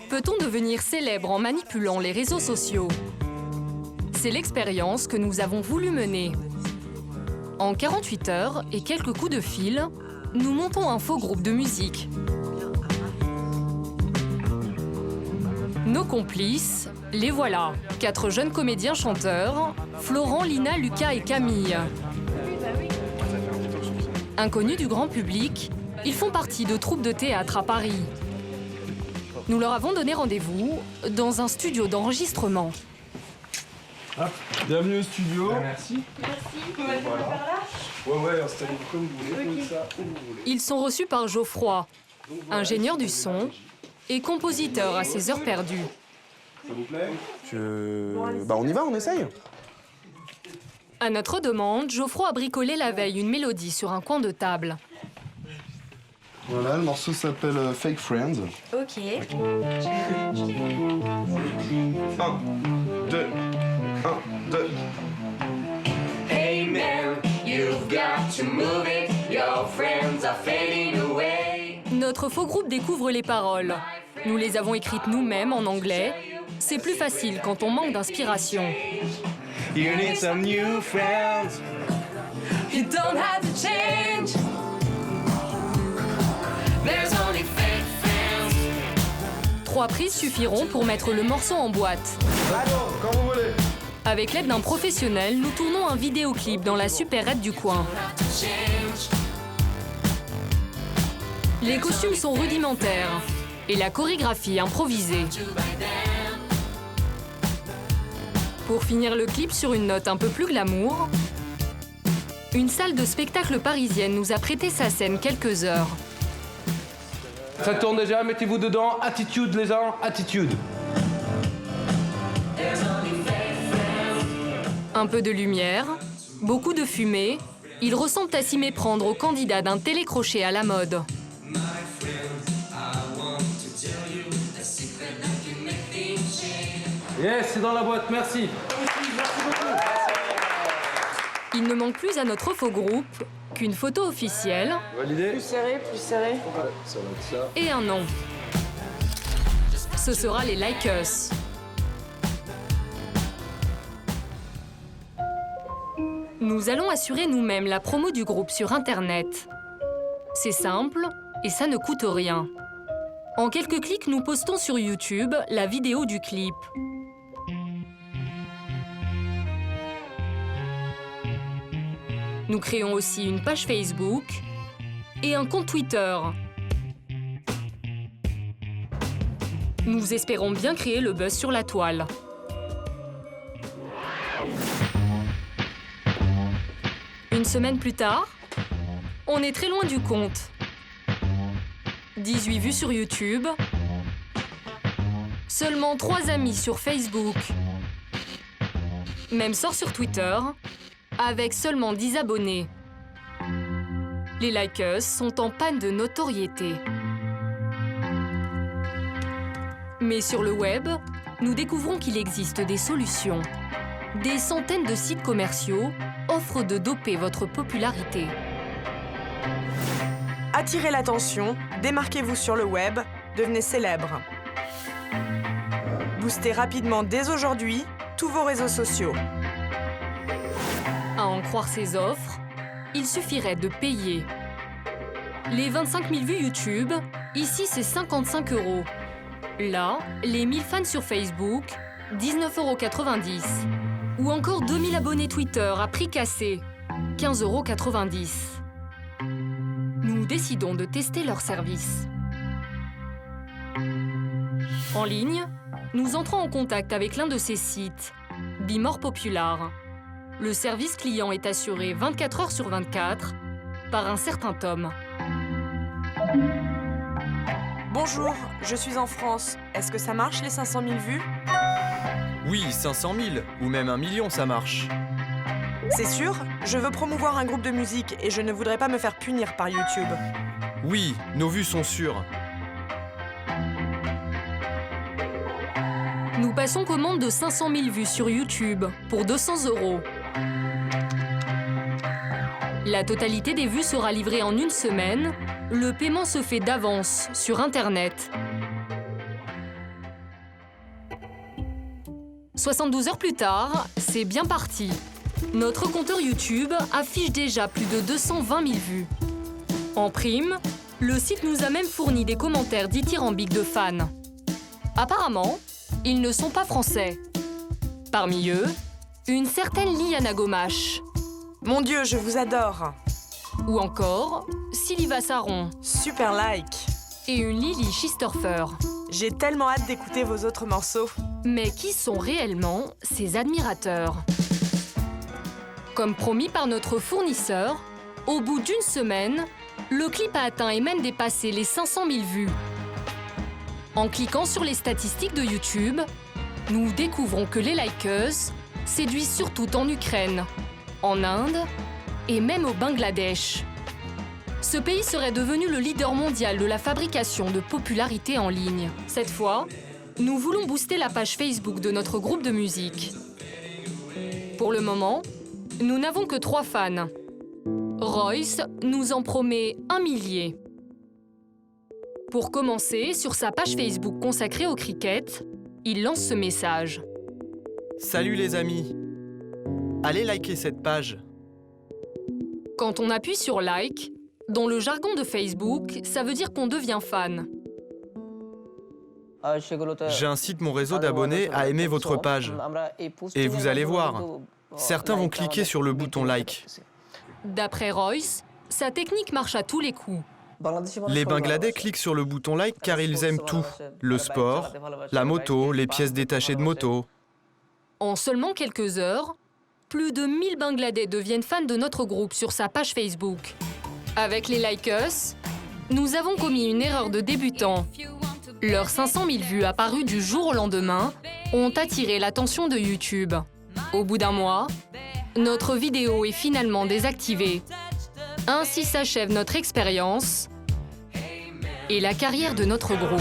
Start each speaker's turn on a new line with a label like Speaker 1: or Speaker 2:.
Speaker 1: Peut-on devenir célèbre en manipulant les réseaux sociaux? C'est l'expérience que nous avons voulu mener. En 48 heures et quelques coups de fil, nous montons un faux groupe de musique. Nos complices, les voilà. 4 jeunes comédiens chanteurs, Florent, Lina, Lucas et Camille. Inconnus du grand public, ils font partie de troupes de théâtre à Paris. Nous leur avons donné rendez-vous dans un studio d'enregistrement.
Speaker 2: Ah, bienvenue au studio.
Speaker 3: Merci.
Speaker 4: Merci. Vous m'avez par là?
Speaker 2: Ouais, installez-vous comme vous voulez, comme ça, où vous voulez.
Speaker 1: Ils sont reçus par Geoffroy, ingénieur du son et compositeur à ses heures perdues.
Speaker 2: Ça vous plaît?
Speaker 3: On y va, on essaye.
Speaker 1: À notre demande, Geoffroy a bricolé la veille une mélodie sur un coin de table.
Speaker 3: Voilà, le morceau s'appelle Fake Friends.
Speaker 4: Ok.
Speaker 2: 1, 2, 1, 2.
Speaker 5: Hey man, you've got to move it. Your friends are fading away.
Speaker 1: Notre faux groupe découvre les paroles. Nous les avons écrites nous-mêmes en anglais. C'est plus facile quand on manque d'inspiration.
Speaker 2: You need some new friends.
Speaker 5: You don't have to change. There's only fake friends.
Speaker 1: 3 prises suffiront pour mettre le morceau en boîte.
Speaker 3: D'accord, quand vous voulez.
Speaker 1: Avec l'aide d'un professionnel, nous tournons un vidéoclip dans la supérette du coin. Les costumes sont rudimentaires et la chorégraphie improvisée. Pour finir le clip sur une note un peu plus glamour, une salle de spectacle parisienne nous a prêté sa scène quelques heures.
Speaker 6: Ça tourne déjà, mettez-vous dedans. Attitude les uns, attitude.
Speaker 1: Un peu de lumière, beaucoup de fumée, ils ressemblent à s'y méprendre aux candidats d'un télécrochet à la mode.
Speaker 6: Yes, c'est dans la boîte, merci.
Speaker 1: Il ne manque plus à notre faux groupe qu'une photo officielle
Speaker 2: Validé?
Speaker 4: Plus serré, plus serré.
Speaker 2: Ça va être ça.
Speaker 1: et un nom. Ce sera les Like Us. Nous allons assurer nous-mêmes la promo du groupe sur Internet. C'est simple et ça ne coûte rien. En quelques clics, nous postons sur YouTube la vidéo du clip. Nous créons aussi une page Facebook et un compte Twitter. Nous espérons bien créer le buzz sur la toile. Une semaine plus tard, on est très loin du compte. 18 vues sur YouTube, seulement 3 amis sur Facebook. Même sort sur Twitter, avec seulement 10 abonnés. Les Like Us sont en panne de notoriété. Mais sur le web, nous découvrons qu'il existe des solutions. Des centaines de sites commerciaux offrent de doper votre popularité.
Speaker 7: Attirez l'attention, démarquez-vous sur le web, devenez célèbre. Boostez rapidement dès aujourd'hui tous vos réseaux sociaux.
Speaker 1: À en croire ces offres, il suffirait de payer. Les 25 000 vues YouTube, ici c'est 55 €. Là, les 1000 fans sur Facebook, 19,90 €. Ou encore 2000 abonnés Twitter à prix cassé, 15,90 €. Nous décidons de tester leur service. En ligne, nous entrons en contact avec l'un de ces sites, Be More Popular. Le service client est assuré 24 heures sur 24 par un certain Tom.
Speaker 7: Bonjour, je suis en France. Est-ce que ça marche les 500 000 vues?
Speaker 8: Oui, 500 000, ou même 1 million, ça marche.
Speaker 7: C'est sûr, je veux promouvoir un groupe de musique et je ne voudrais pas me faire punir par YouTube.
Speaker 8: Oui, nos vues sont sûres.
Speaker 1: Nous passons commande de 500 000 vues sur YouTube pour 200 €. La totalité des vues sera livrée en une semaine. Le paiement se fait d'avance sur Internet. 72 heures plus tard, c'est bien parti. Notre compteur YouTube affiche déjà plus de 220 000 vues. En prime, le site nous a même fourni des commentaires dithyrambiques de fans. Apparemment, ils ne sont pas français. Parmi eux, une certaine Liana Gomache.
Speaker 7: Mon Dieu, je vous adore.
Speaker 1: Ou encore Sylva Saron
Speaker 7: Super like.
Speaker 1: et une Lily Schistorfer.
Speaker 7: J'ai tellement hâte d'écouter vos autres morceaux.
Speaker 1: Mais qui sont réellement ces admirateurs? Comme promis par notre fournisseur, au bout d'une semaine, le clip a atteint et même dépassé les 500 000 vues. En cliquant sur les statistiques de YouTube, nous découvrons que les likeuses séduisent surtout en Ukraine, en Inde et même au Bangladesh. Ce pays serait devenu le leader mondial de la fabrication de popularité en ligne. Cette fois, nous voulons booster la page Facebook de notre groupe de musique. Pour le moment, nous n'avons que 3 fans. Royce nous en promet 1 millier. Pour commencer, sur sa page Facebook consacrée au cricket, il lance ce message.
Speaker 8: Salut les amis. Allez liker cette page.
Speaker 1: Quand on appuie sur like, dans le jargon de Facebook, ça veut dire qu'on devient fan.
Speaker 8: J'incite mon réseau d'abonnés à aimer votre page. Et vous allez voir, certains vont cliquer sur le bouton like.
Speaker 1: D'après Royce, sa technique marche à tous les coups.
Speaker 8: Les Bangladais cliquent sur le bouton like car ils aiment tout. Le sport, la moto, les pièces détachées de moto.
Speaker 1: En seulement quelques heures, plus de 1000 Bangladais deviennent fans de notre groupe sur sa page Facebook. Avec les Like Us, nous avons commis une erreur de débutant. Leurs 500 000 vues apparues du jour au lendemain ont attiré l'attention de YouTube. Au bout d'un mois, notre vidéo est finalement désactivée. Ainsi s'achève notre expérience et la carrière de notre groupe.